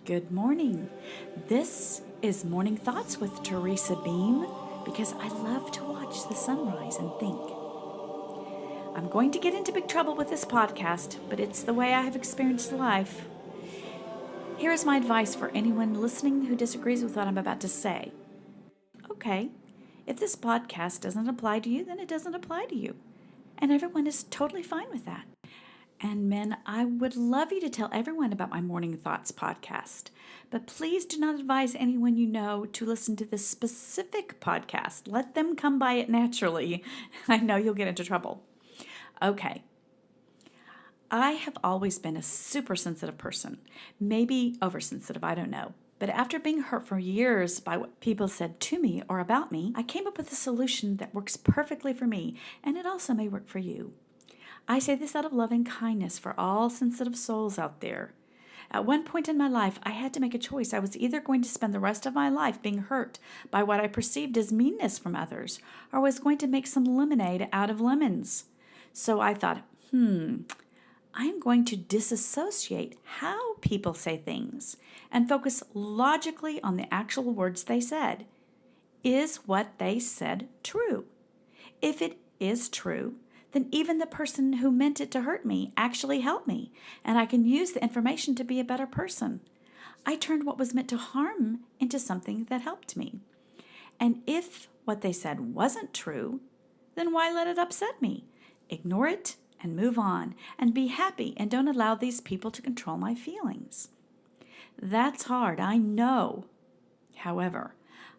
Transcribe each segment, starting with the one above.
Good morning. This is Morning Thoughts with Teresa Beam because I love to watch the sunrise and think. I'm going to get into big trouble with this podcast, but it's the way I have experienced life. Here is my advice for anyone listening who disagrees with what I'm about to say. Okay, if this podcast doesn't apply to you, then it doesn't apply to you. And everyone is totally fine with that. And men, I would love you to tell everyone about my Morning Thoughts podcast. But please do not advise anyone you know to listen to this specific podcast. Let them come by it naturally. I know you'll get into trouble. Okay. I have always been a super sensitive person. Maybe oversensitive, I don't know. But after being hurt for years by what people said to me or about me, I came up with a solution that works perfectly for me, and it also may work for you. I say this out of loving kindness for all sensitive souls out there. At one point in my life, I had to make a choice. I was either going to spend the rest of my life being hurt by what I perceived as meanness from others, or I was going to make some lemonade out of lemons. So I thought, I'm going to disassociate how people say things and focus logically on the actual words they said. Is what they said true? If it is true, then even the person who meant it to hurt me actually helped me, and I can use the information to be a better person. I turned what was meant to harm into something that helped me. And if what they said wasn't true, then why let it upset me? Ignore it and move on, and be happy, and don't allow these people to control my feelings. That's hard, I know. However,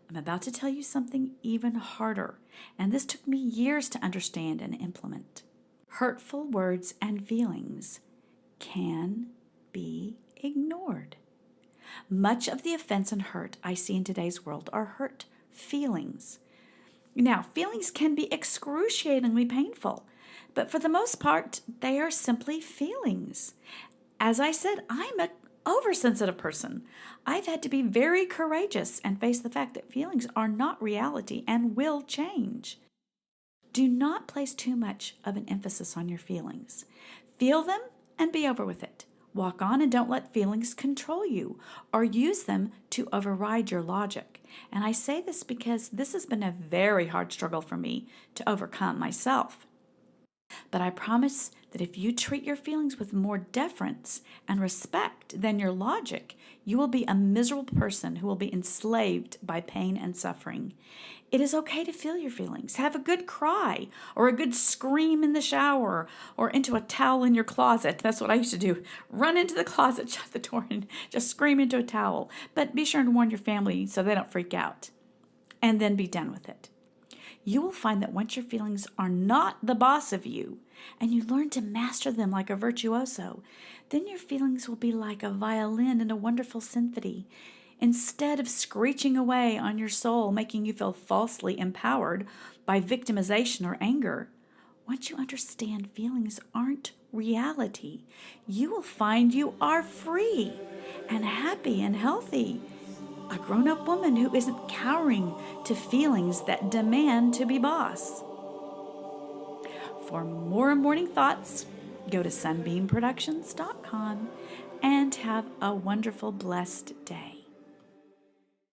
I'm about to tell you something even harder, and this took me years to understand and implement. Hurtful words and feelings can be ignored. Much of the offense and hurt I see in today's world are hurt feelings. Now, feelings can be excruciatingly painful, but for the most part, they are simply feelings. As I said, I'm an oversensitive person. I've had to be very courageous and face the fact that feelings are not reality and will change. Do not place too much of an emphasis on your feelings. Feel them and be over with it. Walk on and don't let feelings control you or use them to override your logic. And I say this because this has been a very hard struggle for me to overcome myself. But I promise that if you treat your feelings with more deference and respect than your logic, you will be a miserable person who will be enslaved by pain and suffering. It is okay to feel your feelings. Have a good cry or a good scream in the shower or into a towel in your closet. That's what I used to do. Run into the closet, shut the door, and just scream into a towel. But be sure to warn your family so they don't freak out. And then be done with it. You will find that once your feelings are not the boss of you, and you learn to master them like a virtuoso, then your feelings will be like a violin in a wonderful symphony. Instead of screeching away on your soul, making you feel falsely empowered by victimization or anger, once you understand feelings aren't reality, you will find you are free and happy and healthy. A grown-up woman who isn't cowering to feelings that demand to be boss. For more morning thoughts, go to sunbeamproductions.com and have a wonderful, blessed day.